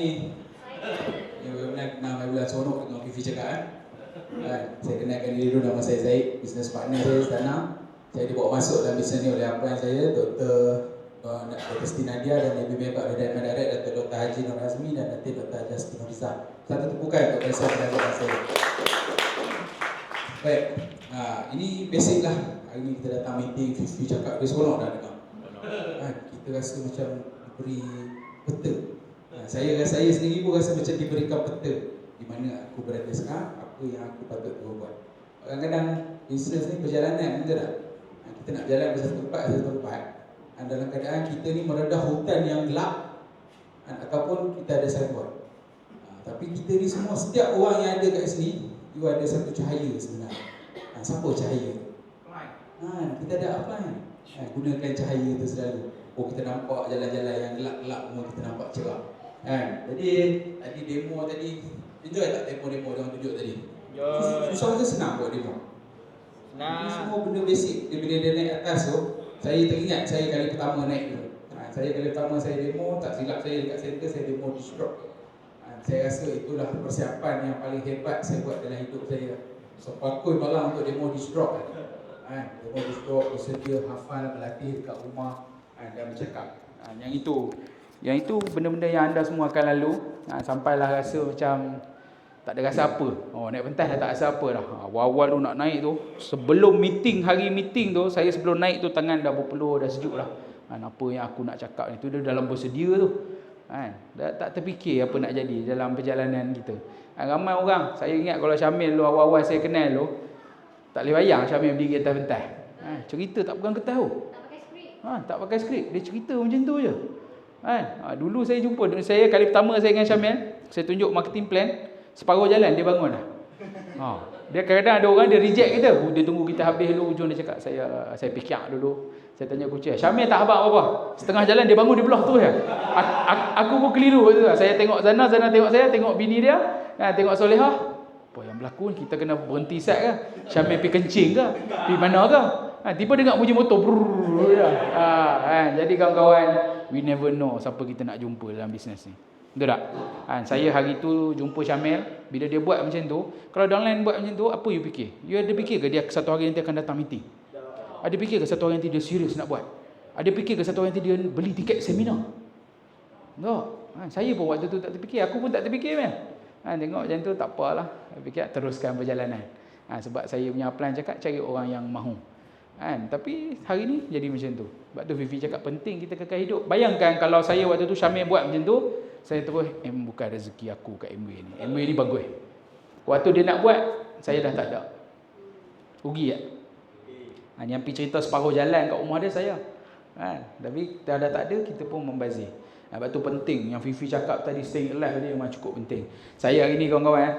ni nak bila seronok dengan Fifi cakap kan. Saya kenalkan diri dulu, nama saya Zaid, business partner saya Istana. Saya dibawa masuk dalam bisnes ni oleh upline saya, Dr. Siti Nadia dan Ibu Member Hidayat Madarat, Dr. Haji Nur Azmi dan Dr. Justin Rizal. Satu tepukan untuk saya dan saya. Baik, ini basic lah. Hari ni kita datang meeting, Fifi cakap dia seronok dah dengar. Kita rasa macam diberi peta. Saya sendiri pun rasa macam diberikan peta di mana aku berada sekarang, apa yang aku patut buat. Kadang-kadang bisnes ni perjalanan, betul tak? Kita nak jalan dari satu tempat, dalam keadaan kita ni meredah hutan yang gelap, ataupun kita ada signboard. Tapi kita ni semua, setiap orang yang ada kat sini, you ada satu cahaya sebenarnya. Siapa cahaya? Kita ada apa ni? Gunakan cahaya tu selalu. Kita nampak jalan-jalan yang gelap-gelap semua kita nampak cerah. Jadi tadi demo tadi, enjoy tak demo-demo yang tunjuk tadi? Susah ke senang buat demo? Senang. Ini semua benda basic. Bila dia naik atas tu, saya teringat saya kali pertama naik tu. Saya kali pertama saya demo, tak silap saya dekat center, saya demo di stroke. Saya rasa itulah persiapan yang paling hebat saya buat dalam hidup saya. Sepakul malam untuk demo di stroke. Demo di stroke, bersedia hafal, berlatih dekat rumah dan bercakap. Yang itu benda-benda yang anda semua akan lalu. Sampailah rasa macam tak ada rasa apa. Naik pentas dah tak rasa apa dah. Awal-awal tu nak naik tu, sebelum meeting, hari meeting tu, saya sebelum naik tu tangan dah berpeluh, dah sejuk dah. Apa yang aku nak cakap ni tu, dia dalam bersedia tu. Dah tak terfikir apa nak jadi dalam perjalanan kita. Ramai orang, saya ingat kalau Syamil tu awal-awal saya kenal tu, tak boleh bayang Syamil berdiri atas pentas. Cerita tak pegang kertas tu. Tak pakai skrip, dia cerita macam tu je. Dulu saya jumpa, saya kali pertama saya dengan Syamil, saya tunjuk marketing plan, separuh jalan dia bangun dah. Dia kadang-kadang ada orang dia reject kita. Dia tunggu kita habis dulu, ujung dia cakap saya fikir dulu. Saya tanya kunci, Syamil tak habaq apa-apa. Setengah jalan dia bangun, dia belah tu je. Aku pun keliru tu. Saya tengok Zana tengok saya, tengok bini dia, tengok Solehah. Apa yang berlaku ni? Kita kena berhenti sat ke? Syamil pergi kencing ke? Pergi mana ke? Tiba dengar bunyi motor. Jadi kawan-kawan, we never know siapa kita nak jumpa dalam bisnes ni. Betul tak? Saya hari tu jumpa Syamil, bila dia buat macam tu, kalau downline buat macam tu, apa you fikir? You ada fikir ke dia satu hari nanti akan datang meeting? Ada fikir ke satu hari nanti dia serius nak buat? Ada fikir ke satu hari nanti dia beli tiket seminar? Tak. Saya pun waktu tu tak terfikir, aku pun tak terfikir kan. Tengok macam tu tak apalah. Saya fikir teruskan perjalanan. Sebab saya punya plan cakap cari orang yang mahu. Tapi hari ni jadi macam tu. Sebab tu Fifi cakap penting kita kekal hidup. Bayangkan kalau saya waktu tu Syamil buat macam tu, saya terus bukan rezeki aku kat MWay ni. MWay ni bagus. Waktu dia nak buat, saya dah tak ada. Rugi tak? Yang pergi cerita separuh jalan kat rumah dia saya. Tapi dah tak ada, kita pun membazir. Sebab tu penting. Yang Fifi cakap tadi, staying alive tadi memang cukup penting. Saya hari ni kawan-kawan,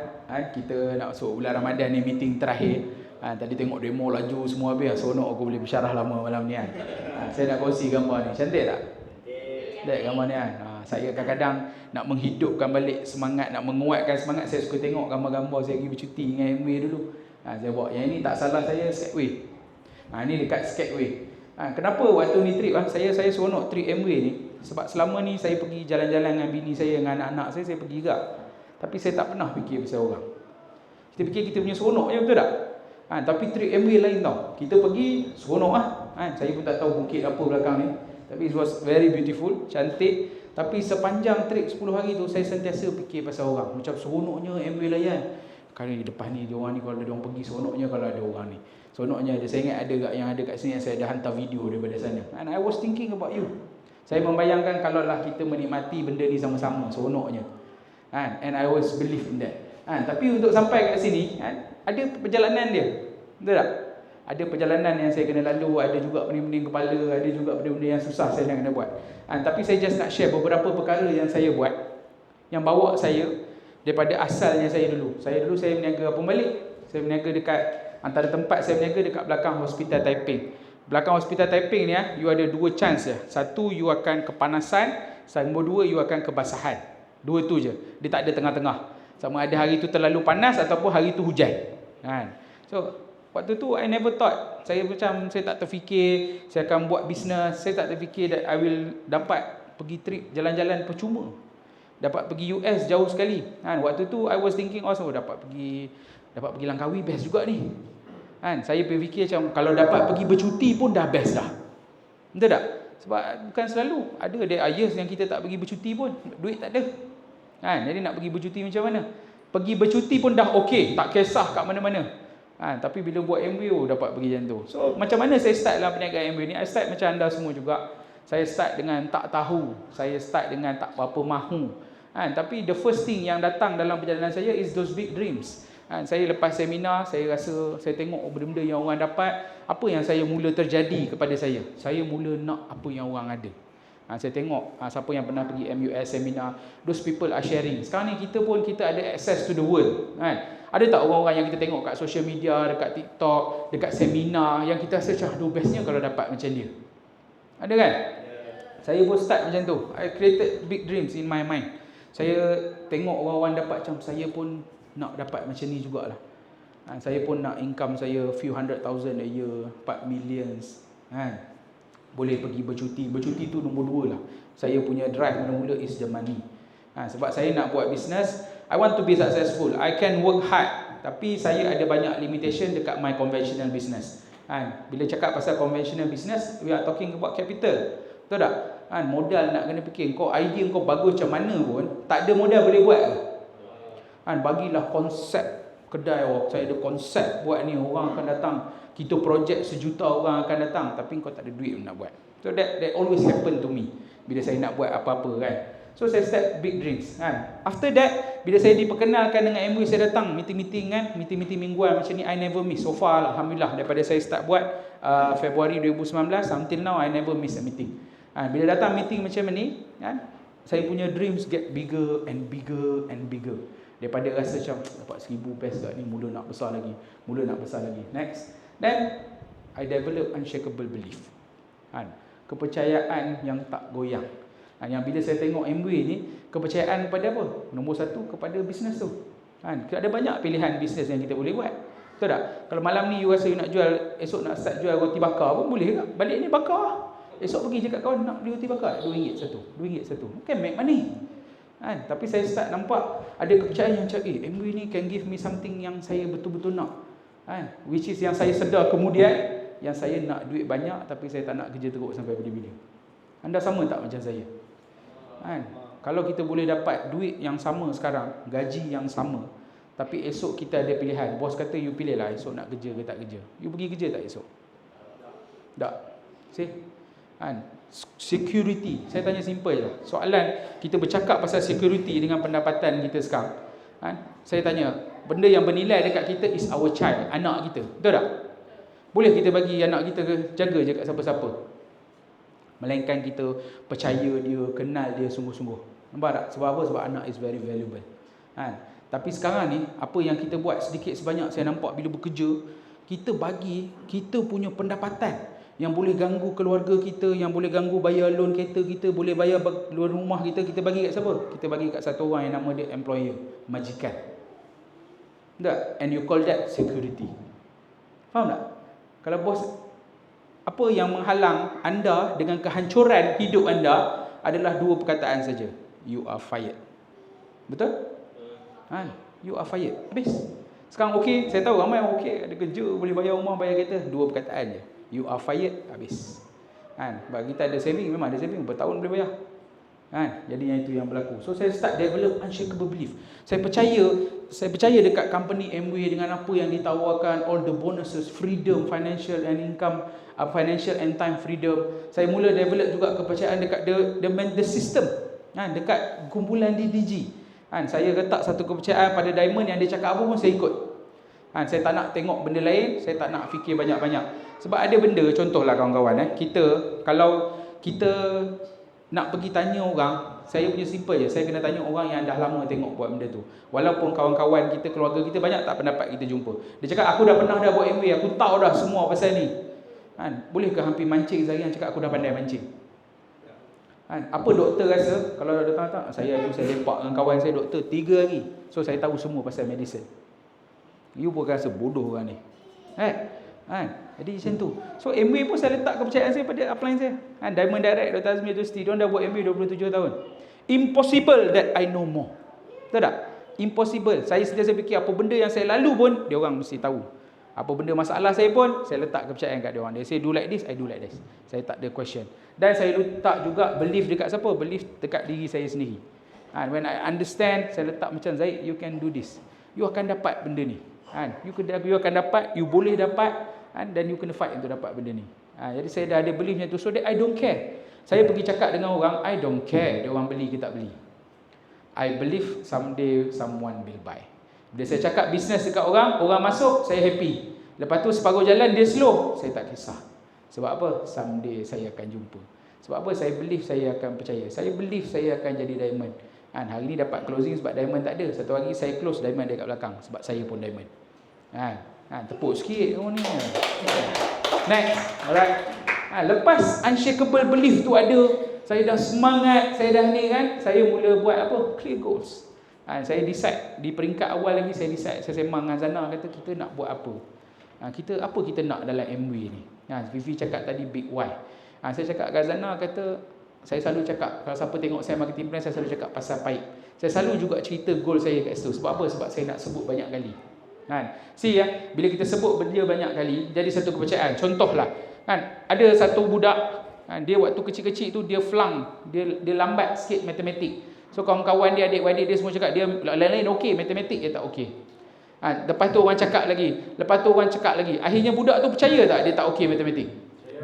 kita nak masuk bulan Ramadan ni, meeting terakhir. Tadi tengok demo laju semua habis. Seronok aku boleh bersyarah lama malam ni. Saya nak kongsi gambar ni. Cantik tak? Cantik gambar ni saya kadang-kadang nak menghidupkan balik semangat, nak menguatkan semangat. Saya suka tengok gambar-gambar saya pergi bercuti dengan MWay dulu. Saya buat. Yang ini tak salah saya Skyway. Ini dekat Skyway. Kenapa waktu ni trip saya seronok trip MWay ni? Sebab selama ni saya pergi jalan-jalan dengan bini saya, dengan anak-anak saya pergi juga. Tapi saya tak pernah fikir pasal orang. Kita fikir kita punya seronok je, betul tak? Tapi trip MWay lain tau. Kita pergi seronok saya pun tak tahu bukit apa belakang ni. Tapi it was very beautiful, cantik. Tapi sepanjang trip 10 hari tu saya sentiasa fikir pasal orang. Macam seronoknya MWay layan. Kali depan ni dia orang ni kalau ada orang pergi, seronoknya kalau ada orang ni. Seronoknya ada. Saya ingat ada yang ada kat sini yang saya ada hantar video daripada sana. And I was thinking about you. Saya membayangkan kalaulah kita menikmati benda ni sama-sama, seronoknya. And I always believe in that. Tapi untuk sampai kat sini, ada perjalanan dia. Betul tak? Ada perjalanan yang saya kena lalu, ada juga pening-pening kepala, ada juga benda-benda yang susah saya kena buat. Tapi saya just nak share beberapa perkara yang saya buat, yang bawa saya daripada asalnya saya dulu. Saya berniaga apa balik? Saya berniaga dekat, antara tempat saya berniaga dekat belakang Hospital Taiping. Belakang Hospital Taiping ni you ada dua chance je. Satu, you akan kepanasan. Nombor dua, you akan kebasahan. Dua tu je. Dia tak ada tengah-tengah. Sama ada hari tu terlalu panas ataupun hari tu hujan. So, waktu tu I never thought. Saya tak terfikir saya akan buat bisnes. Saya tak terfikir that I will dapat pergi trip jalan-jalan percuma. dapat pergi US jauh sekali. Kan, waktu tu I was thinking also dapat pergi Langkawi best juga ni. Kan, saya fikir macam kalau dapat pergi bercuti pun dah best dah. Betul tak? Sebab bukan selalu ada years yang kita tak pergi bercuti pun, duit tak ada. Kan, jadi nak pergi bercuti macam mana? Pergi bercuti pun dah okey, tak kisah kat mana-mana. Tapi bila buat MBA dapat pergi macam tu. So macam mana saya start dalam perniagaan MBA ni? I start macam anda semua juga. Saya start dengan tak tahu, saya start dengan tak apa mahu. Tapi the first thing yang datang dalam perjalanan saya is those big dreams. Saya lepas seminar, saya rasa, saya tengok benda-benda yang orang dapat, apa yang saya mula terjadi kepada saya. Saya mula nak apa yang orang ada. Saya tengok siapa yang pernah pergi MUS seminar, those people are sharing. Sekarang ni kita ada access to the world. Ada tak orang-orang yang kita tengok kat social media, dekat TikTok, dekat seminar, yang kita rasa aduh bestnya kalau dapat macam dia? Ada kan? Saya pun start macam tu. I created big dreams in my mind. Saya tengok orang-orang dapat macam saya pun nak dapat macam ni jugalah. Saya pun nak income saya few hundred thousand a year, 4 millions. Boleh pergi bercuti. Bercuti tu nombor 2 lah. Saya punya drive mula-mula is the money. Sebab saya nak buat business, I want to be successful. I can work hard, tapi saya ada banyak limitation dekat my conventional business. Bila cakap pasal conventional business, we are talking about capital. Betul tak? Modal nak kena fikir. Kau idea kau bagus macam mana pun, tak ada modal boleh buat ke? Bagilah konsep kedai. Saya ada konsep buat ni, orang akan datang. Kita projek 1 juta orang akan datang, tapi kau tak ada duit nak buat. So that always happen to me bila saya nak buat apa-apa kan. So saya start big dreams kan. After that, bila saya diperkenalkan dengan MBA, saya datang meeting-meeting kan, meeting-meeting mingguan macam ni, I never miss. So far alhamdulillah, daripada saya start buat Februari 2019 until now, I never miss a meeting. Bila datang meeting macam ni kan, saya punya dreams get bigger and bigger and bigger. Daripada rasa macam dapat 1000 best kat ni, mula nak besar lagi, next. Then I develop unshakable belief. Kepercayaan yang tak goyang. Yang bila saya tengok MBA ni, kepercayaan kepada apa? Nombor 1, kepada bisnes tu. Ada banyak pilihan bisnes yang kita boleh buat. Betul tak? Kalau malam ni you rasa you nak jual, esok nak start jual roti bakar pun boleh tak? Balik ni bakar. Esok pergi cakap kawan nak beli roti bakar, RM2 satu. Can make money. Tapi saya start nampak ada kepercayaan yang macam MBA ni can give me something yang saya betul-betul nak. Which is yang saya sedar kemudian, yang saya nak duit banyak tapi saya tak nak kerja teruk sampai bila-bila. Anda sama tak macam saya? Kalau kita boleh dapat duit yang sama sekarang, gaji yang sama, tapi esok kita ada pilihan, bos kata you pilih lah esok nak kerja ke tak kerja, you pergi kerja tak esok? Tak. See? Security, saya tanya simple je. Soalan kita bercakap pasal security dengan pendapatan kita sekarang. Saya tanya, benda yang bernilai dekat kita is our child, anak kita. Betul tak? Boleh kita bagi anak kita jaga je kat siapa-siapa, melainkan kita percaya dia, kenal dia sungguh-sungguh. Nampak tak? Sebab apa? Sebab anak is very valuable. Tapi sekarang ni, apa yang kita buat sedikit sebanyak, saya nampak bila bekerja, kita bagi kita punya pendapatan yang boleh ganggu keluarga kita, yang boleh ganggu bayar loan kereta kita, boleh bayar loan rumah kita, kita bagi kat siapa? Kita bagi kat satu orang yang nama dia employer, majikan. Tak? And you call that security. Faham tak? Kalau bos, apa yang menghalang anda dengan kehancuran hidup anda adalah 2 perkataan saja. You are fired. Betul? You are fired. Habis. Sekarang okey, saya tahu ramai okey, ada kerja, boleh bayar rumah, bayar kereta. 2 perkataan je. You are fired, habis. Bagi kita ada saving, memang ada saving, bertahun boleh bayar. Jadi yang itu yang berlaku. So saya start develop unshakable belief. Saya percaya dekat company MBA dengan apa yang ditawarkan, all the bonuses, freedom, financial and income, financial and time freedom. Saya mula develop juga kepercayaan dekat the system. Dekat kumpulan DDG. Saya letak satu kepercayaan pada Diamond, yang dia cakap apa pun saya ikut. Saya tak nak tengok benda lain, saya tak nak fikir banyak-banyak. Sebab ada benda, contohlah kawan-kawan, kalau kita nak pergi tanya orang, saya punya simple je, saya kena tanya orang yang dah lama tengok buat benda tu. Walaupun kawan-kawan kita, keluarga kita, banyak tak pendapat kita jumpa. Dia cakap, aku dah pernah buat MBA, aku tahu dah semua pasal ni. Bolehkah hampir mancing seharian cakap aku dah pandai mancing? Apa doktor rasa? Kalau datang-datang, saya lepak dengan kawan saya doktor 3 hari, so saya tahu semua pasal medicine. You pun rasa bodoh orang ni. Jadi macam tu. So MBA pun saya letak kepercayaan saya pada upline saya. Diamond Direct, Dr. Azmi Tusti, diorang dah buat MBA 27 tahun. Impossible that I know more. Betul tak? Impossible. Saya sentiasa fikir apa benda yang saya lalu pun dia orang mesti tahu. Apa benda masalah saya pun saya letak kepercayaan kat dia orang. Dia say do like this, I do like this. Saya tak ada question. Dan saya letak juga belief dekat siapa? Belief dekat diri saya sendiri. When I understand, saya letak macam Zaid, you can do this. You akan dapat benda ni. You akan dapat, you boleh dapat, dan you kena fight untuk dapat benda ni. Jadi saya dah ada belief macam tu, so that I don't care. Saya pergi cakap dengan orang, I don't care dia orang beli ke tak beli. I believe someday someone will buy. Bila saya cakap bisnes dekat orang, orang masuk, saya happy. Lepas tu separuh jalan dia slow, saya tak kisah. Sebab apa? Someday saya akan jumpa. Sebab apa? Saya believe saya akan percaya. Saya believe saya akan jadi diamond. Hari ni dapat closing sebab diamond tak ada. Satu hari saya close, diamond ada kat belakang. Sebab saya pun diamond. Tepuk sikit orang ni. Next. Alright. Lepas unshakable belief tu ada, saya dah semangat, saya dah ni kan, saya mula buat apa? Clear goals. Saya decide, di peringkat awal lagi saya decide, saya sembang dengan Zana, kata kita nak buat apa? Apa kita nak dalam MW ni? Vivi cakap tadi big why. Saya cakap dengan Zana, kata, saya selalu cakap, kalau siapa tengok saya marketing plan, saya selalu cakap pasal PAIP. Saya selalu juga cerita goal saya kat situ. Sebab apa? Sebab saya nak sebut banyak kali. See bila kita sebut benda banyak kali, jadi satu kepercayaan. Contohlah, ada satu budak, dia waktu kecil-kecil tu dia flunk, dia lambat sikit matematik. So kawan-kawan dia, adik-adik dia semua cakap dia lain-lain okey, matematik dia tak okey. Lepas tu orang cakap lagi. Akhirnya budak tu percaya tak dia tak okey matematik.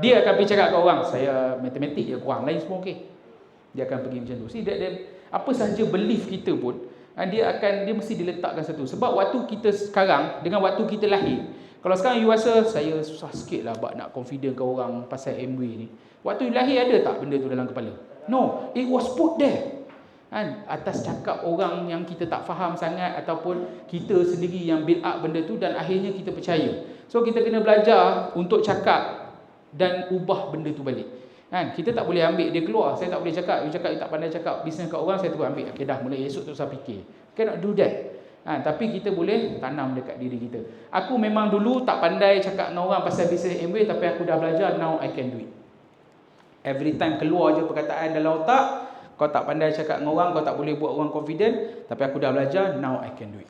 Dia akan pergi cakap kat orang, saya matematik dia kurang, lain semua okey. Dia akan pergi macam tu. See that apa sahaja belief kita pun, dia mesti diletakkan satu. Sebab waktu kita sekarang dengan waktu kita lahir, kalau sekarang you rasa saya susah sikit lah nak confident ke orang pasal MW ni, waktu you lahir ada tak benda tu dalam kepala? No, it was put there. Atas cakap orang yang kita tak faham sangat, ataupun kita sendiri yang build up benda tu, dan akhirnya kita percaya. So kita kena belajar untuk cakap dan ubah benda tu balik. Kita tak boleh ambil dia keluar. Saya tak boleh cakap, you cakap you tak pandai cakap bisnes kat orang, saya terus ambil. Okay dah, mulai esok tu saya fikir. Cannot do that. Tapi kita boleh tanam dekat diri kita. Aku memang dulu tak pandai cakap dengan orang pasal bisnes MW, tapi aku dah belajar, now I can do it. Every time keluar je perkataan dalam otak, kau tak pandai cakap dengan orang, kau tak boleh buat orang confident, tapi aku dah belajar, now I can do it.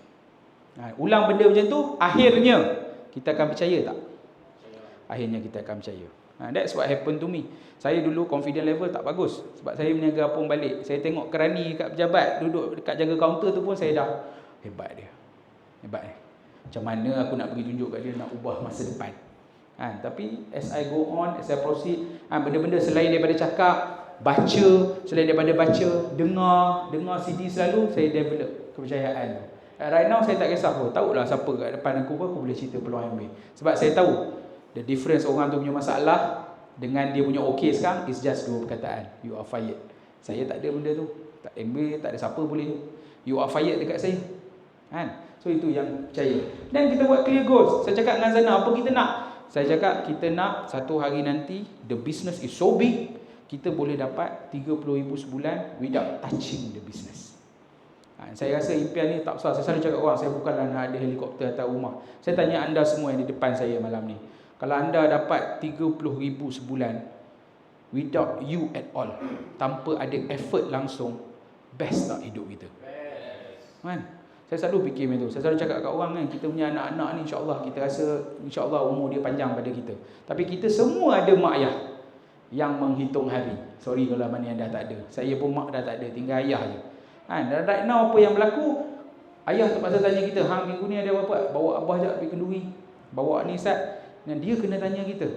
Ulang benda macam tu, akhirnya kita akan percaya tak? Akhirnya kita akan percaya. That's what happened to me. Saya dulu confident level tak bagus. Sebab saya meniaga apung balik. Saya tengok kerani kat pejabat duduk dekat jaga kaunter tu pun saya dah hebat dia. Macam mana aku nak pergi tunjuk kat dia nak ubah masa depan. Tapi as I go on, as I proceed, benda-benda selain daripada cakap, baca, selain daripada baca, dengar CD selalu, saya develop kepercayaan. Right now saya tak kisah pun. Tahulah siapa kat depan aku pun aku boleh cerita peluang MBA. Sebab saya tahu the difference orang tu punya masalah dengan dia punya okey sekarang is just dua perkataan. You are fired. Saya tak ada benda tu. Tak MBA, tak ada siapa boleh. You are fired dekat saya. So itu yang percaya. Dan kita buat clear goals. Saya cakap dengan Zana, apa kita nak? Saya cakap kita nak satu hari nanti the business is so big, kita boleh dapat 30,000 sebulan without touching the business. Saya rasa impian ni tak besar. Saya selalu cakap orang, saya bukanlah nak ada helikopter atas rumah. Saya tanya anda semua yang di depan saya malam ni, kalau anda dapat 30,000 sebulan without you at all, tanpa ada effort langsung, best tak hidup kita? Saya selalu fikir macam tu. Saya selalu cakap kat orang kan, kita punya anak-anak ni insya-Allah kita rasa insya-Allah umur dia panjang pada kita. Tapi kita semua ada mak ayah yang menghitung hari. Sorry kalau mana yang dah tak ada. Saya pun mak dah tak ada, tinggal ayah je. Right now apa yang berlaku, ayah terpaksa tanya kita, minggu ni ada apa? Bawa abah jap pergi kenduri. Bawa ni Ustaz. Dan dia kena tanya kita.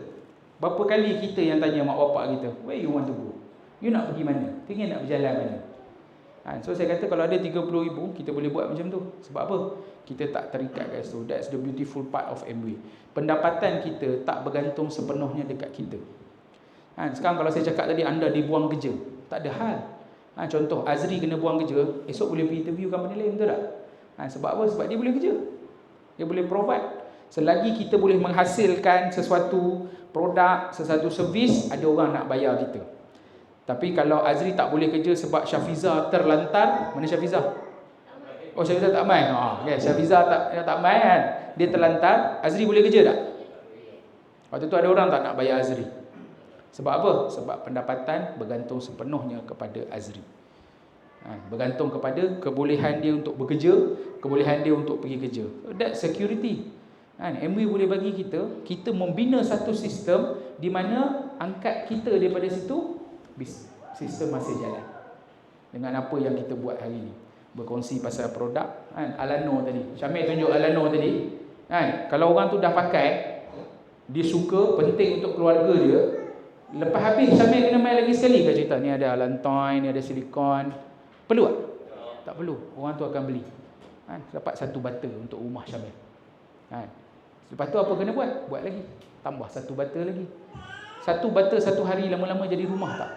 Berapa kali kita yang tanya mak bapak kita, where you want to go? You nak pergi mana? Tinggal nak berjalan mana? So saya kata kalau ada 30,000, kita boleh buat macam tu. Sebab apa? Kita tak terikat kat situ. That's the beautiful part of MBA. Pendapatan kita tak bergantung sepenuhnya dekat kita. Sekarang kalau saya cakap tadi anda dibuang kerja, tak ada hal. Contoh Azri kena buang kerja, esok boleh pergi interview company lain, betul tak? Sebab apa? Sebab dia boleh kerja. Dia boleh provide. Selagi kita boleh menghasilkan sesuatu produk, sesuatu servis, ada orang nak bayar kita. Tapi kalau Azri tak boleh kerja sebab Syafiza terlantar, mana Syafiza? Oh, Syafiza tak main. Syafiza tak main kan? Dia terlantar, Azri boleh kerja tak? Waktu tu ada orang tak nak bayar Azri. Sebab apa? Sebab pendapatan bergantung sepenuhnya kepada Azri. Bergantung kepada kebolehan dia untuk bekerja, kebolehan dia untuk pergi kerja. That security. Amway boleh bagi kita membina satu sistem di mana angkat kita daripada situ, sistem masih jalan. Dengan apa yang kita buat hari ni. Berkongsi pasal produk, Alano tadi. Syamil tunjuk Alano tadi. Kalau orang tu dah pakai, dia suka, penting untuk keluarga dia, lepas habis Syamil kena main lagi sekali ke cerita ni ada Allantoin, ni ada silikon. Perlu tak? Tak perlu. Orang tu akan beli. Dapat satu butter untuk rumah Syamil. Lepas tu apa kena buat? Buat lagi. Tambah satu butter lagi. Satu butter satu hari lama-lama jadi rumah tak?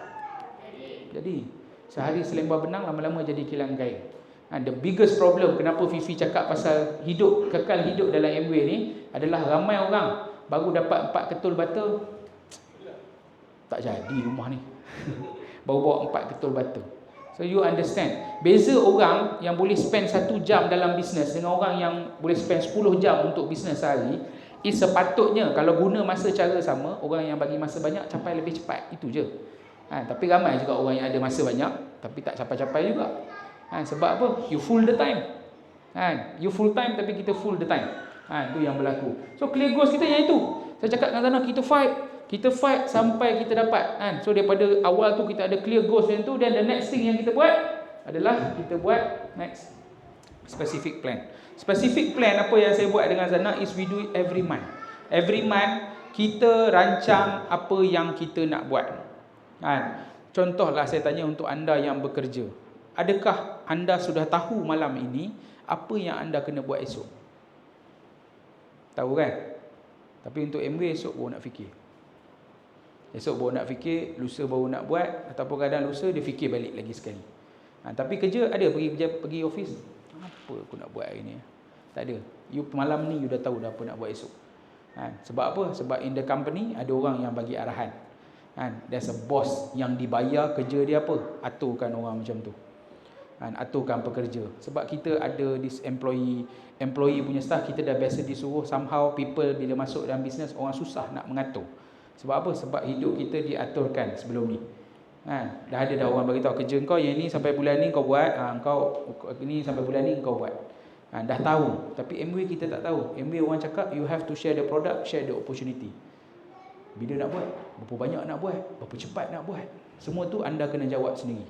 Jadi sehari selembah benang lama-lama jadi kilang kain. The biggest problem kenapa Fifi cakap pasal kekal hidup dalam Amway ni adalah ramai orang baru dapat 4 ketul butter, tak jadi rumah ni. Baru bawa 4 ketul butter. So you understand, beza orang yang boleh spend 1 jam dalam bisnes dengan orang yang boleh spend 10 jam untuk bisnes sehari, sepatutnya kalau guna masa cara sama, orang yang bagi masa banyak capai lebih cepat. Itu je. Tapi ramai juga orang yang ada masa banyak tapi tak capai-capai juga. Sebab apa? You full the time. You full time tapi kita full the time. Itu yang berlaku. So clear goals kita yang itu. Saya cakap dengan sana, kita fight sampai kita dapat. So daripada awal tu kita ada clear goals yang tu, dan the next thing yang kita buat adalah kita buat next specific plan. Specific plan apa yang saya buat dengan Zana is we do it every month. Every month kita rancang apa yang kita nak buat. Contohlah saya tanya untuk anda yang bekerja, adakah anda sudah tahu malam ini apa yang anda kena buat esok? Tahu kan? Tapi untuk Amway esok baru nak fikir. Esok baru nak fikir, lusa baru nak buat, ataupun kadang lusa dia fikir balik lagi sekali. Tapi kerja ada, pergi office. Apa aku nak buat hari ni? Tak ada. You malam ni you dah tahu dah apa nak buat esok. Sebab apa? Sebab in the company ada orang yang bagi arahan. There's a boss yang dibayar, kerja dia apa? Aturkan orang macam tu. Aturkan pekerja. Sebab kita ada this employee punya staff, kita dah biasa disuruh. Somehow people bila masuk dalam bisnes, orang susah nak mengatur. Sebab apa? Sebab hidup kita diaturkan sebelum ni. Dah ada dah orang bagi tahu, kerja kau yang ni sampai bulan ni kau buat, kau ni sampai bulan ni kau buat. Dah tahu. Tapi Amway kita tak tahu. Amway orang cakap you have to share the product, share the opportunity. Bila nak buat, berapa banyak nak buat, berapa cepat nak buat, semua tu anda kena jawab sendiri.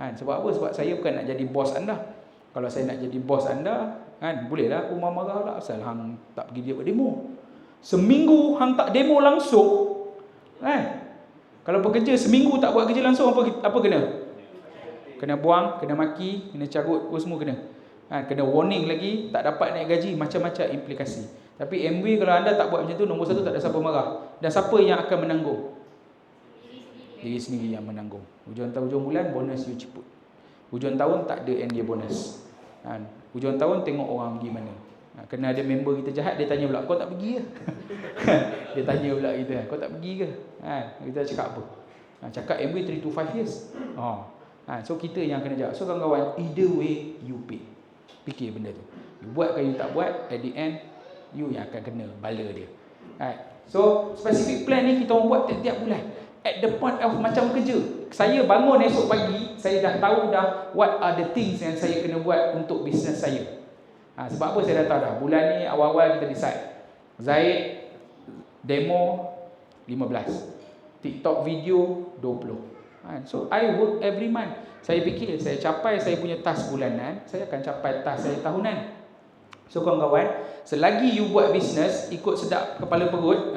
Sebab apa? Sebab saya bukan nak jadi bos anda. Kalau saya nak jadi bos anda, bolehlah aku marah lah asal hang tak pergi dia buat demo. Seminggu hang tak demo langsung. Kalau pekerja seminggu tak buat kerja langsung, apa kena? Kena buang, kena maki, kena carut, semua kena. Kena warning lagi, tak dapat naik gaji, macam-macam implikasi. Tapi Amway kalau anda tak buat macam tu, nombor 1 tak ada siapa marah. Dan siapa yang akan menanggung? Diri sendiri yang menanggung. Hujung bulan bonus you ceput. Hujung tahun tak ada end year bonus. Hujung tahun tengok orang pergi mana. Kena ada member kita jahat, dia tanya pula, kau tak pergi ke? Dia tanya pula kita, kau tak pergi ke? Kita cakap apa? Cakap Amway 3 to 5 years. So kita yang kena jawab. So kawan-kawan, either way you pay. Fikir benda tu. You buat ke you tak buat, at the end you yang akan kena bala dia. So specific plan ni kita orang buat tiap-tiap bulan. At the point of macam kerja, saya bangun esok pagi, saya dah tahu dah what are the things yang saya kena buat untuk bisnes saya. Sebab apa saya dah tahu dah. Bulan ni awal-awal kita decide, Zaid demo 15, TikTok video 20. So I work every month. Saya fikir saya capai saya punya task bulanan, saya akan capai task saya tahunan. So kawan-kawan, selagi you buat bisnes ikut sedap kepala perut,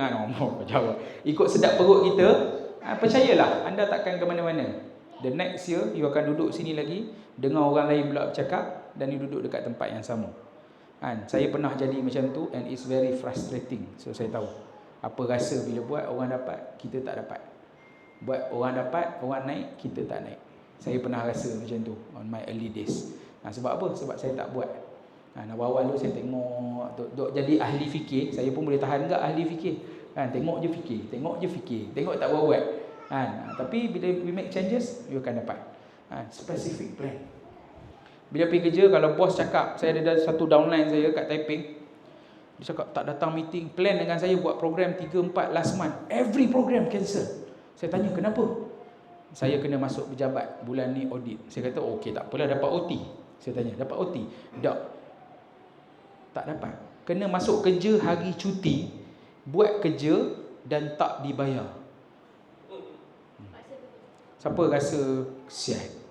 ikut sedap perut kita, percayalah anda takkan ke mana-mana. The next year you akan duduk sini lagi, dengar orang lain pula bercakap, dan you duduk dekat tempat yang sama. Saya pernah jadi macam tu, and it's very frustrating. So saya tahu apa rasa bila buat orang dapat, kita tak dapat. Buat orang dapat, orang naik, kita tak naik. Saya pernah rasa macam tu on my early days. Sebab apa? Sebab saya tak buat. Awal-awal tu saya tengok, duk jadi ahli fikir. Saya pun boleh tahan enggak ahli fikir. Tengok je fikir, tengok tak buat-buat. Tapi bila we make changes, you akan dapat. Specific plan. Bila pergi kerja, kalau bos cakap, saya ada satu downline saya kat Taiping, dia cakap tak datang meeting, plan dengan saya buat program 3-4 last month, every program cancel. Saya tanya kenapa? saya kena masuk pejabat, bulan ni audit. Saya kata, okey tak apalah, dapat OT. Saya tanya, dapat OT? Tak dapat. Kena masuk kerja hari cuti, buat kerja dan tak dibayar. Siapa rasa kesian?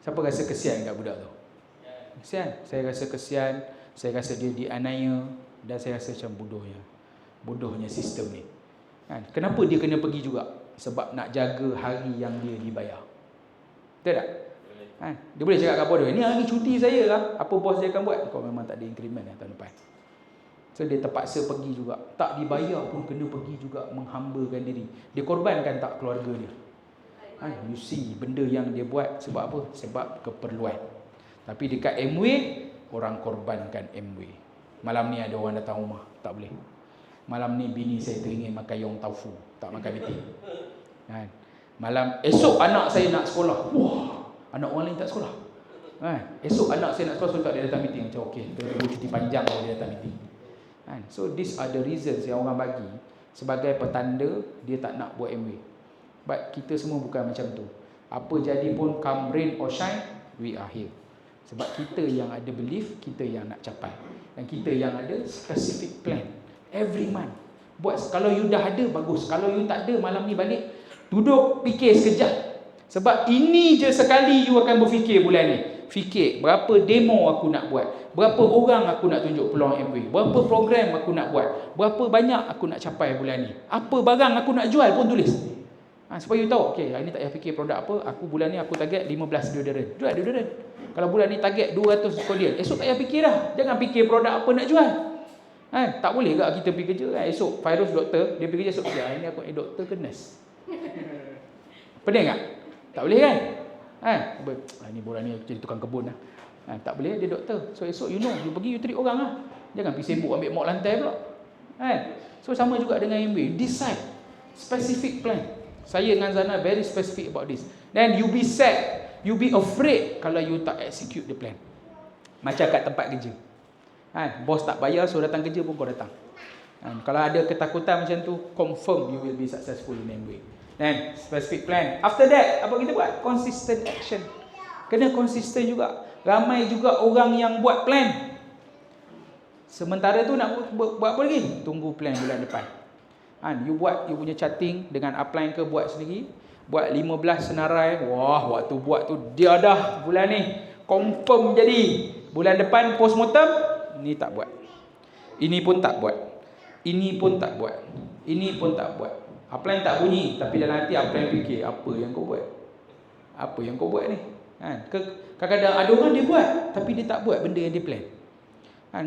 Siapa rasa kesian kat budak tu? Kesian. Saya rasa kesian, saya rasa dia dianiaya, dan saya rasa macam bodohnya sistem ni. Kenapa dia kena pergi juga? Sebab nak jaga hari yang dia dibayar. Betul tak? Dia boleh cakap kat bodoh, ni hari cuti saya lah, apa bos dia akan buat? Kau memang tak ada increment tahun depan. So dia terpaksa pergi juga. Tak dibayar pun kena pergi juga, menghambakan diri. Dia korbankan tak keluarga dia? You see, benda yang dia buat sebab apa? Sebab keperluan. Tapi dekat Amway, orang korbankan Amway. Malam ni ada orang datang rumah, tak boleh. Malam ni bini saya teringin makan yong taufu, tak makan betin. Malam esok anak saya nak sekolah. Wah, anak orang lain tak sekolah. Esok anak saya nak sekolah, so tak dia datang meeting. Macam okey, dia tunggu cuti panjang baru dia datang meeting. So these are the reasons yang orang bagi sebagai petanda dia tak nak buat Amway. But kita semua bukan macam tu. Apa jadi pun, come rain or shine, we are here. Sebab kita yang ada belief, kita yang nak capai. Dan kita yang ada specific plan every month. Buat, kalau you dah ada, bagus. Kalau you tak ada, malam ni balik, duduk fikir sekejap. Sebab ini je sekali you akan berfikir bulan ni. Fikir berapa demo aku nak buat, berapa orang aku nak tunjuk peluang Amway, berapa program aku nak buat, berapa banyak aku nak capai bulan ni, apa barang aku nak jual pun tulis. Supaya you tahu, okay, hari ni tak payah fikir produk apa, aku bulan ni aku target 15 deodorant. Jual deodorant. Kalau bulan ni target 200 kodial, esok tak payah fikir dah. Jangan fikir produk apa nak jual. Tak boleh ke kita pergi kerja esok Fairuz doktor, dia pergi kerja esok kerja, hari ni aku doktor ke nurse? Pening tak? Tak boleh kan? Ni boran ni jadi tukang kebun lah. Tak boleh, dia doktor. So esok you pergi you treat orang lah. Jangan pergi sibuk ambil mop lantai pula. So sama juga dengan Amway. Decide specific plan. Saya dengan Zana very specific about this. Then you be sad, you be afraid kalau you tak execute the plan. Macam kat tempat kerja. Bos tak bayar, so datang kerja pun kau datang. Kalau ada ketakutan macam tu, confirm you will be successful in Amway. Then specific plan. After that, apa kita buat? Consistent action. Kena konsisten juga. Ramai juga orang yang buat plan, sementara tu nak buat apa lagi? Tunggu plan bulan depan. You buat you punya charting dengan upline ke, buat sendiri. Buat 15 senarai. Wah, waktu buat tu dia dah bulan ni confirm jadi. Bulan depan postmortem, ni tak buat. Ini pun tak buat. Ini pun tak buat. Ini pun tak buat. Upline tak bunyi, tapi dalam hati upline fikir, apa yang kau buat? Apa yang kau buat ni? Kadang-kadang ada orang dia buat, tapi dia tak buat benda yang dia plan.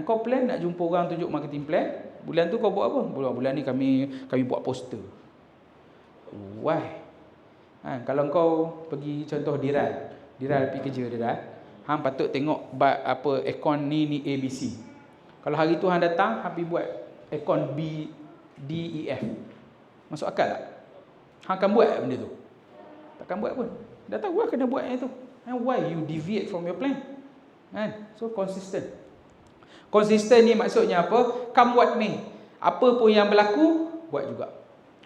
Kau plan nak jumpa orang tunjuk marketing plan, bulan tu kau buat apa? Bulan ni kami buat poster. Why? Kalau kau pergi contoh Diral pergi kerja Diral, hang patut tengok apa aircon ni ABC. Kalau hari tu hang datang, hang pergi buat aircon B, D, E, F. Masuk akal tak? Hang akan buat benda tu? Takkan buat pun. Dah tahu lah kena buat yang tu. Why you deviate from your plan? So consistent. Consistent ni maksudnya apa? Come what may. Apa pun yang berlaku, buat juga.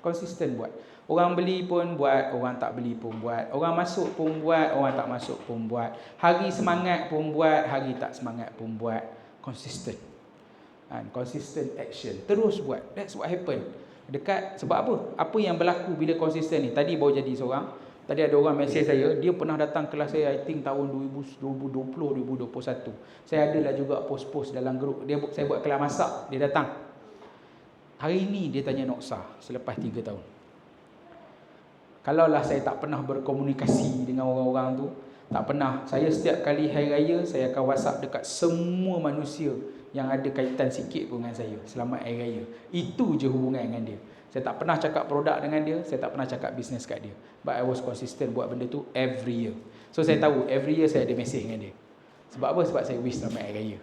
Consistent buat. Orang beli pun buat, orang tak beli pun buat. Orang masuk pun buat, orang tak masuk pun buat. Hari semangat pun buat, hari tak semangat pun buat. Consistent. Consistent action. Terus buat. That's what happen. Dekat, sebab apa? Apa yang berlaku bila konsisten ni? Tadi baru jadi seorang. Tadi ada orang mesej saya, dia pernah datang kelas saya, I think tahun 2020-2021. Saya adalah juga post-post dalam grup. Saya buat kelas masak, dia datang. Hari ni dia tanya Noksah, selepas 3 tahun. Kalaulah saya tak pernah berkomunikasi dengan orang-orang tu, tak pernah. Saya setiap kali hari raya, saya akan WhatsApp dekat semua manusia yang ada kaitan sikit pun dengan saya. Selamat hari raya. Itu je hubungan dengan dia. Saya tak pernah cakap produk dengan dia, saya tak pernah cakap bisnes kat dia. But I was consistent buat benda tu every year. So saya tahu every year saya ada mesej dengan dia. Sebab apa? Sebab saya wish selamat hari raya.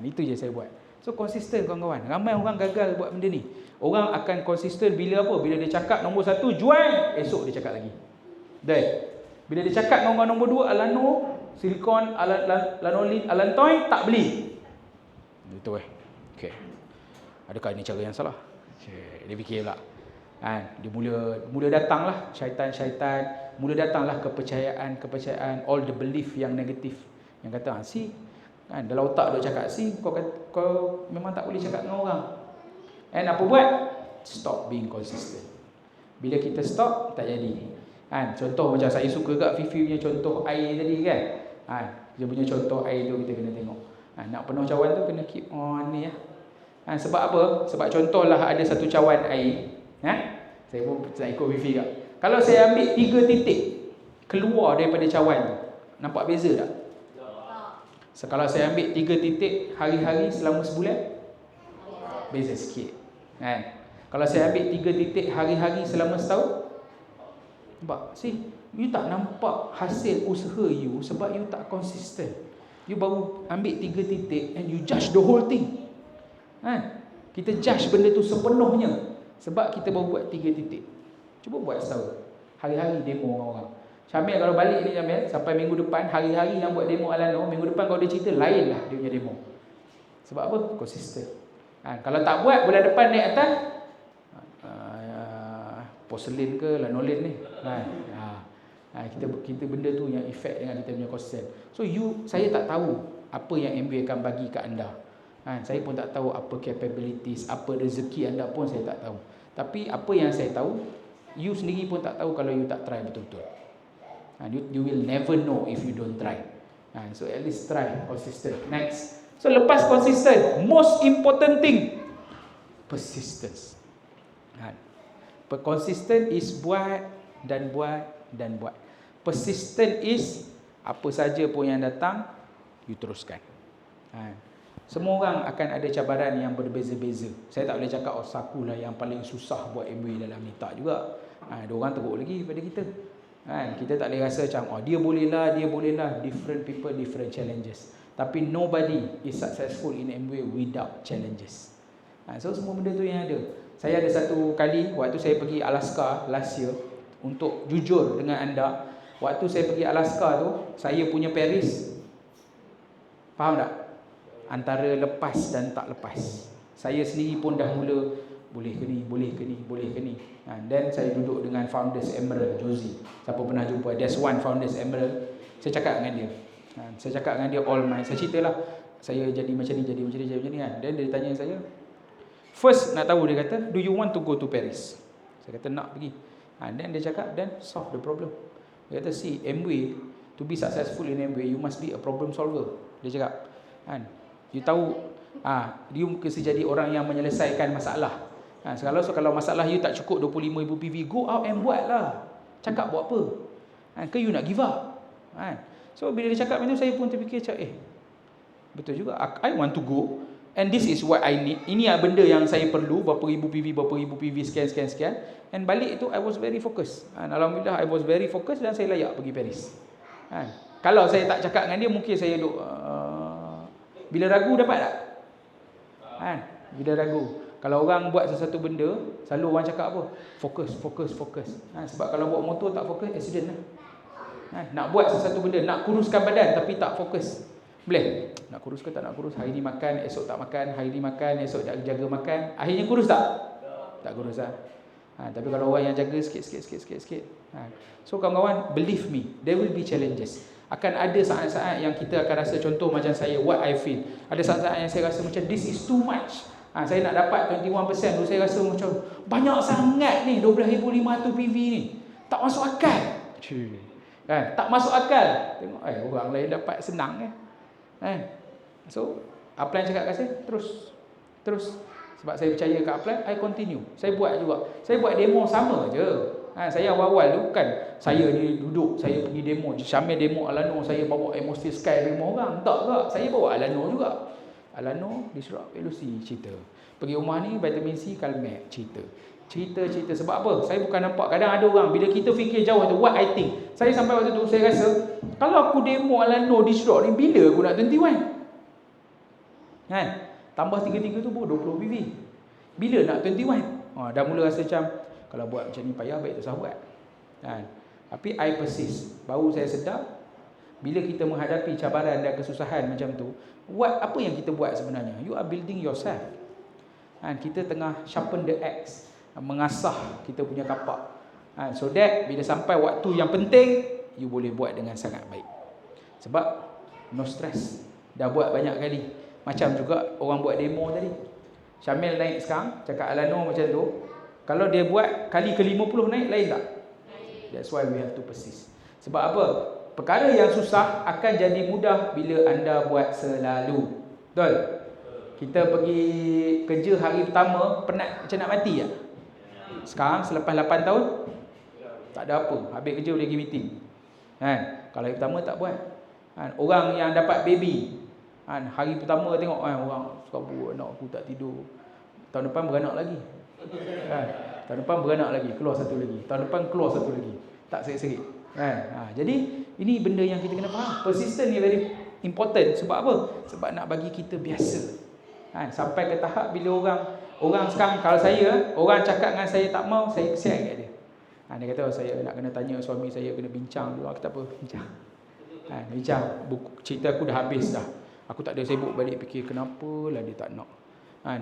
Itu je saya buat. So konsisten kawan-kawan. Ramai orang gagal buat benda ni. Orang akan konsisten bila apa? Bila dia cakap nombor 1 jual, esok dia cakap lagi. Dan bila dia cakap nombor 2 Alano, silikon, lanolin, alantoin, tak beli. Betul okey. Adakah ini cara yang salah? Dia fikir pula. Dia mula datanglah syaitan-syaitan mula datanglah kepercayaan, all the belief yang negatif. Yang kata, see, kan, dalam otak dia cakap, see, kau memang tak boleh cakap dengan orang. And apa buat? Stop being consistent. Bila kita stop, tak jadi. Kan, contoh macam saya suka kat Fifi punya contoh air tadi kan. Dia punya contoh air tu kita kena tengok. Nak penuh cawan tu kena keep on ni ya. Sebab apa? Sebab contohlah ada satu cawan air. Saya pun tak ikut Fifi kat. Kalau saya ambil 3 titik keluar daripada cawan tu, nampak beza tak? Kalau saya ambil 3 titik hari-hari selama sebulan, beza sikit. Kalau saya ambil 3 titik hari-hari selama setahun, nampak? See, you tak nampak hasil usaha you sebab you tak konsisten. You baru ambil 3 titik and you judge the whole thing. Kita judge benda tu sepenuhnya sebab kita baru buat 3 titik. Cuba buat setahun. Hari-hari demo dengan orang. Syamil kalau balik ni Syamil, sampai minggu depan, hari-hari yang buat demo Alano, minggu depan kalau dia cerita, lain lah dia punya demo. Sebab apa? Konsisten. Kalau tak buat, bulan depan naik atas, porselin ke lanolin ni. Kita benda tu yang efek dengan kita punya konsisten. So saya tak tahu apa yang MBA akan bagi kat anda. Saya pun tak tahu apa capabilities, apa rezeki anda pun saya tak tahu. Tapi apa yang saya tahu, you sendiri pun tak tahu kalau you tak try betul-betul. You will never know if you don't try. So at least try, consistent. Next. So lepas consistent, most important thing, persistence. Consistent is buat dan buat dan buat. Persistent is apa saja pun yang datang, you teruskan. Semua orang akan ada cabaran yang berbeza-beza. Saya tak boleh cakap saku lah yang paling susah buat MBA dalam ni, tak juga. Diorang teruk lagi daripada kita. Kita tak boleh rasa macam dia boleh lah. Different people, different challenges. Tapi nobody is successful in MBA without challenges. So semua benda tu yang ada. Saya ada satu kali waktu saya pergi Alaska last year, untuk jujur dengan anda, waktu saya pergi Alaska tu, saya punya Paris, faham tak? Antara lepas dan tak lepas. Saya sendiri pun dah mula, boleh ke ni. Dan saya duduk dengan Founders Emerald, Josie. Siapa pernah jumpa, there's one Founders Emerald. Saya cakap dengan dia. Saya ceritalah, saya jadi macam ni kan. Dan dia tanya saya, first nak tahu, dia kata, do you want to go to Paris? Saya kata nak pergi. Dan dia cakap, then solve the problem. Dia kata, see, MBA, to be successful in MBA, you must be a problem solver. Dia cakap, you tahu, you mesti jadi orang yang menyelesaikan masalah. Kalau masalah you tak cukup 25,000 PV, go out and buat lah. Cakap buat apa? Ke you nak give up? So bila dia cakap macam tu, saya pun terfikir macam, betul juga, I want to go, and this is what I need. Ini benda yang saya perlu, berapa ribu PV, sekian. And balik itu, I was very focused. Alhamdulillah, I was very focused dan saya layak pergi Paris. Kalau saya tak cakap dengan dia, mungkin saya duduk, bila ragu dapat tak? Bila ragu. Kalau orang buat sesuatu benda, selalu orang cakap apa? Fokus. Sebab kalau buat motor tak fokus, accident lah. Nak buat sesuatu benda, nak kuruskan badan tapi tak fokus, boleh? Nak kurus ke tak nak kurus? Hari ni makan, esok tak makan. Hari ni makan, esok jaga makan. Akhirnya kurus tak? Tak kurus lah. Tapi kalau orang yang jaga sikit. So kawan-kawan, believe me, there will be challenges. Akan ada saat-saat yang kita akan rasa, contoh macam saya, what I feel. Ada saat-saat yang saya rasa macam this is too much. Saya nak dapat 21%, saya rasa macam banyak sangat ni, 12,500 PV ni. Tak masuk akal. Tak masuk akal. Tengok orang lain dapat senang So upline cakap kat saya, terus. Sebab saya percaya kat upline, I continue. Saya buat juga. Saya buat demo sama je. Saya awal-awal tu kan, saya ni duduk, saya pergi demo, Syamil demo Alano, saya bawa Atmosphere Sky demo orang. Tak ke? Saya bawa Alano juga. Alano, disrupt elusi, cerita. Pergi rumah ni, vitamin C, Calmet, cerita. Sebab apa? Saya bukan nampak. Kadang ada orang, bila kita fikir jauh tu, what I think. Saya sampai waktu tu, saya rasa, kalau aku demo Alano, disrupt ni, bila aku nak 21? Tambah 3 tu pun 20 PV. Bila nak 21? Dah mula rasa macam, kalau buat macam ni payah, baik tak usah buat. Tapi I persist. Baru saya sedar, bila kita menghadapi cabaran dan kesusahan macam tu, apa yang kita buat sebenarnya? You are building yourself. Kita tengah sharpen the axe, mengasah kita punya kapak. So that bila sampai waktu yang penting, you boleh buat dengan sangat baik. Sebab no stress. Dah buat banyak kali. Macam juga orang buat demo tadi. Syamil naik sekarang, cakap Alano macam tu. Kalau dia buat kali ke-50 naik, lain tak? That's why we have to persist. Sebab apa? Perkara yang susah akan jadi mudah bila anda buat selalu. Betul? Kita pergi kerja hari pertama, penat macam nak mati tak? Sekarang selepas 8 tahun, tak ada apa. Habis kerja boleh pergi meeting. Kan? Kalau hari pertama tak buat. Kan? Orang yang dapat baby, kan? Hari pertama tengok orang suka anak aku tak tidur. Tahun depan beranak lagi. Kan? Tahun depan beranak lagi, keluar satu lagi. Tahun depan keluar satu lagi. Tak serik-serik. Kan? Jadi ini benda yang kita kena faham. Persistent ni very important. Sebab apa? Sebab nak bagi kita biasa. Kan? Sampai ke tahap bila orang sekarang, kalau orang cakap dengan saya tak mau, saya kesian kat dia. Dia kata saya nak kena tanya suami saya, kena bincang dulu. Aku tak apa, bincang. Bincang. Cerita aku dah habis dah. Aku tak ada sibuk balik fikir kenapa lah dia tak nak.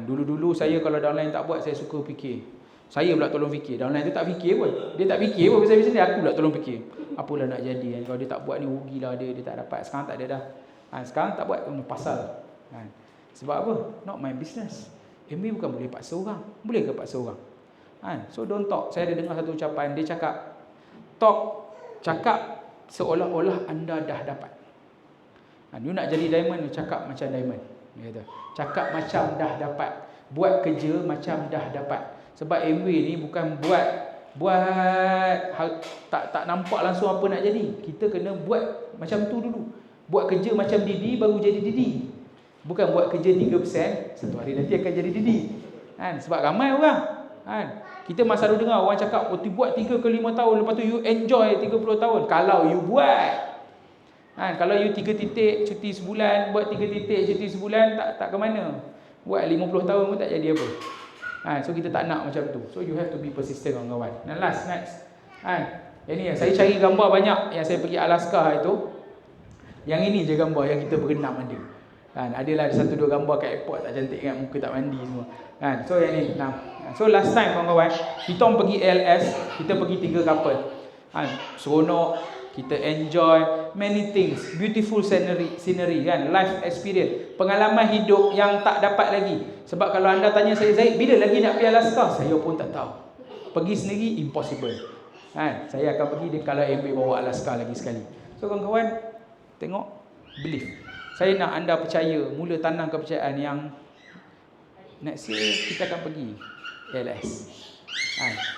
Dulu-dulu saya kalau downline tak buat, saya suka fikir. Saya pula tolong fikir. Downline tu tak fikir pun. Dia tak fikir pun pasal bisnes dia, aku pula tolong fikir. Apalah nak jadi kan? Kalau dia tak buat ni rugilah dia tak dapat. Sekarang tak ada dah. Sekarang tak buat pasal. Sebab apa? Not my business. MBA bukan boleh paksa orang. Boleh ke paksa orang? So don't talk. Saya ada dengar satu ucapan, dia cakap cakap seolah-olah anda dah dapat. You nak jadi diamond, you cakap macam diamond. Dia kata, cakap macam dah dapat. Buat kerja macam dah dapat. Sebab MBA ni bukan tak nampak langsung apa nak jadi. Kita kena buat macam tu dulu. Buat kerja macam Didi baru jadi Didi. Bukan buat kerja 3%, satu hari nanti akan jadi Didi. Sebab ramai orang. Kita masa dulu dengar orang cakap, buat 3 ke 5 tahun, lepas tu you enjoy 30 tahun. Kalau you buat. Kalau you 3 titik cuti sebulan, buat 3 titik cuti sebulan, tak ke mana. Buat 50 tahun pun tak jadi apa. So kita tak nak macam tu. So you have to be persistent, kawan-kawan. Dan next. Yang ni saya cari gambar banyak yang saya pergi Alaska itu. Yang ini je gambar yang kita berenam ada. Adalah 1-2 gambar kat airport tak cantik kan, muka tak mandi semua. So yang ni. So last time, kawan-kawan, kita pergi ALS, kita pergi 3 couple. Seronok, kita enjoy many things, beautiful scenery kan, life experience, pengalaman hidup yang tak dapat lagi. Sebab kalau anda tanya saya, Zaid, bila lagi nak pergi Alaska? Saya pun tak tahu. Pergi sendiri impossible. Saya akan pergi kalau MB bawa Alaska lagi sekali. So kawan-kawan, tengok, believe. Saya nak anda percaya, mula tanam kepercayaan yang next year kita akan pergi ALS.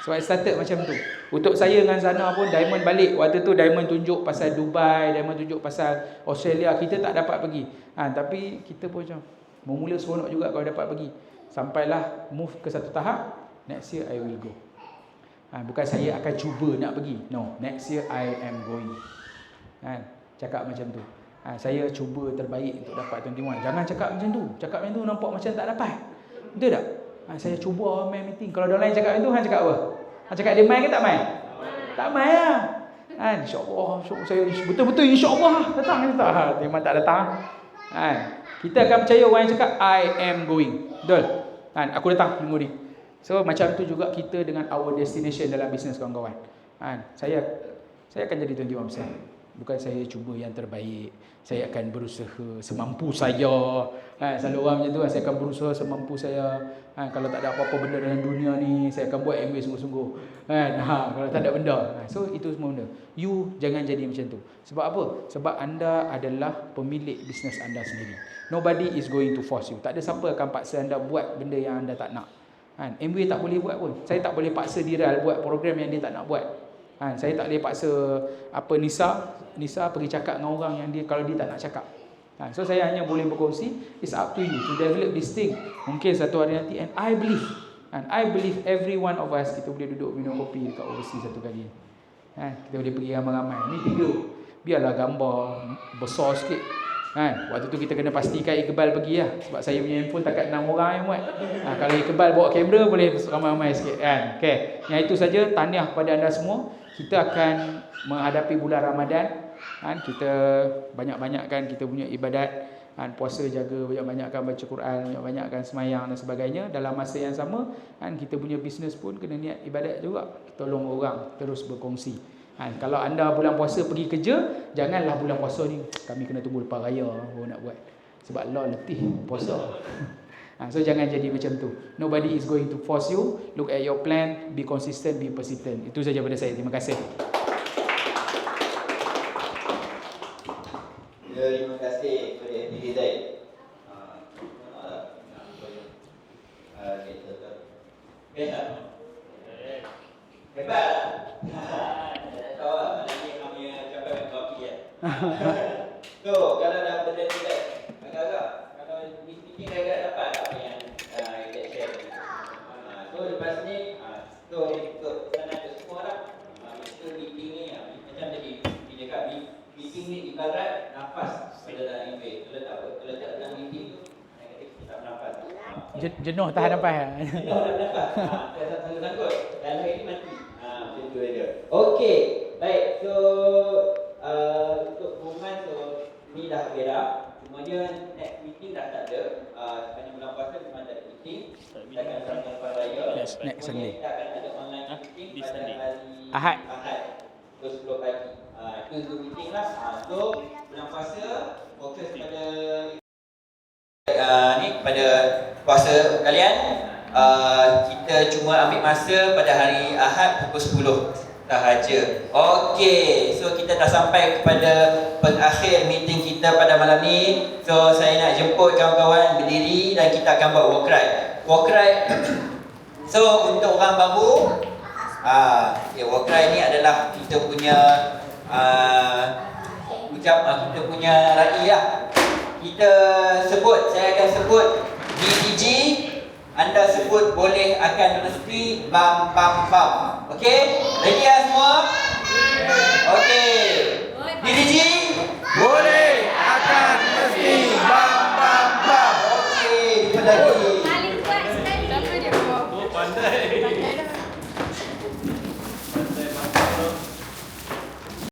So I started macam tu. Untuk saya dengan Zana pun, Diamond balik. Waktu tu Diamond tunjuk pasal Dubai, Diamond tunjuk pasal Australia. Kita tak dapat pergi. Tapi kita pun macam memula seronok juga kalau dapat pergi. Sampailah move ke satu tahap, next year I will go. Bukan saya akan cuba nak pergi. No, next year I am going. Cakap macam tu. Saya cuba terbaik untuk dapat 21. Jangan cakap macam tu. Cakap macam tu nampak macam tak dapat. Betul tak? Saya cuba main meeting. Kalau orang lain cakap macam tu, Han cakap apa? Han cakap dia main ke tak main? Tak main lah. InsyaAllah. Saya betul-betul insyaAllah datang. Memang tak datang. Kita akan percaya orang yang cakap I am going. Betul? Aku datang minggu ni. So macam tu juga kita dengan our destination dalam bisnes, kawan-kawan. Saya akan jadi 21%. Bukan saya cuba yang terbaik. Saya akan berusaha semampu saya. Selalu orang macam tu, saya akan berusaha semampu saya. Kalau tak ada apa-apa benda dalam dunia ni, saya akan buat MBA sungguh-sungguh. Kalau tak ada benda. So itu semua benda. You jangan jadi macam tu. Sebab apa? Sebab anda adalah pemilik bisnes anda sendiri. Nobody is going to force you. Tak ada siapa akan paksa anda buat benda yang anda tak nak. MBA tak boleh buat pun. Saya tak boleh paksa Diral buat program yang dia tak nak buat. Saya tak boleh paksa Nisa pergi cakap dengan orang yang dia kalau dia tak nak cakap. So saya hanya boleh berkongsi. It's up to you to develop this thing. Mungkin satu hari nanti, and I believe every one of us kita boleh duduk minum kopi dekat overseas satu kali. Kita boleh pergi ramai-ramai. Ni 3. Biarlah gambar besar sikit. Waktu tu kita kena pastikan Iqbal pergi lah. Sebab saya punya handphone takat 6 orang yang buat. Kalau Iqbal bawa kamera boleh ramai-ramai sikit kan. Okay. Yang itu saja, tahniah kepada anda semua. Kita akan menghadapi bulan Ramadan. Kan kita banyak-banyakkan kita punya ibadat, kan puasa jaga, banyak-banyakkan baca Quran, banyak-banyakkan semayang dan sebagainya. Dalam masa yang sama, kan kita punya bisnes pun kena niat ibadat juga. Tolong orang, terus berkongsi. Kan kalau anda bulan puasa pergi kerja, janganlah bulan puasa ni kami kena tunggu lepas raya baru nak buat. Sebab Allah letih puasa. So jangan jadi macam tu. Nobody is going to force you. Look at your plan, be consistent, be persistent. Itu saja pada saya. Terima kasih. Terima kasih kepada diri Zaid. Hebat. Tahu lah, malam ni kami cakap dengan kopi ya. So, kalau dah benda ni Zaid, agak-agak kalau meeting agak dapat apa yang kita share. So, lepas ni, so untuk sana ke semua orang, itu meeting ni macam tadi dia cakap, meeting ni ibarat nafas pada dalam email. Kalau tak dalam meeting tu, kita tak bernafas. Jenuh tahan nafas. Jenuh tak bernafas. Saya sangkut. Dan hari ni mati. Macam tu aja. Okey. Baik. So, untuk pengumuman, so ni dah beres. Semuanya next meeting dah tak ada. Sepanjang bulan puasa memang tak ada meeting. Kita akan serangkan lepas raya. Yes, next Sunday. Kita akan ada online meeting pada hari Ahad. Pukul 10 pagi. Itu Zoom meeting lah. So, bulan puasa fokus pada ni pada puasa kalian. Kita cuma ambil masa pada hari Ahad pukul 10 sahaja. Okey, so kita dah sampai kepada pengakhir meeting kita pada malam ni. So saya nak jemput kawan-kawan berdiri dan kita akan buat walk ride. Walk ride. So untuk orang baru, walk ride ni adalah kita punya kita punya raya lah. Kita sebut, saya akan sebut DDG, anda sebut boleh akan mesti bam bam bam. Okey? Ready ya semua? Okey. DDG boleh akan mesti bam bam bam. Okey, lagi.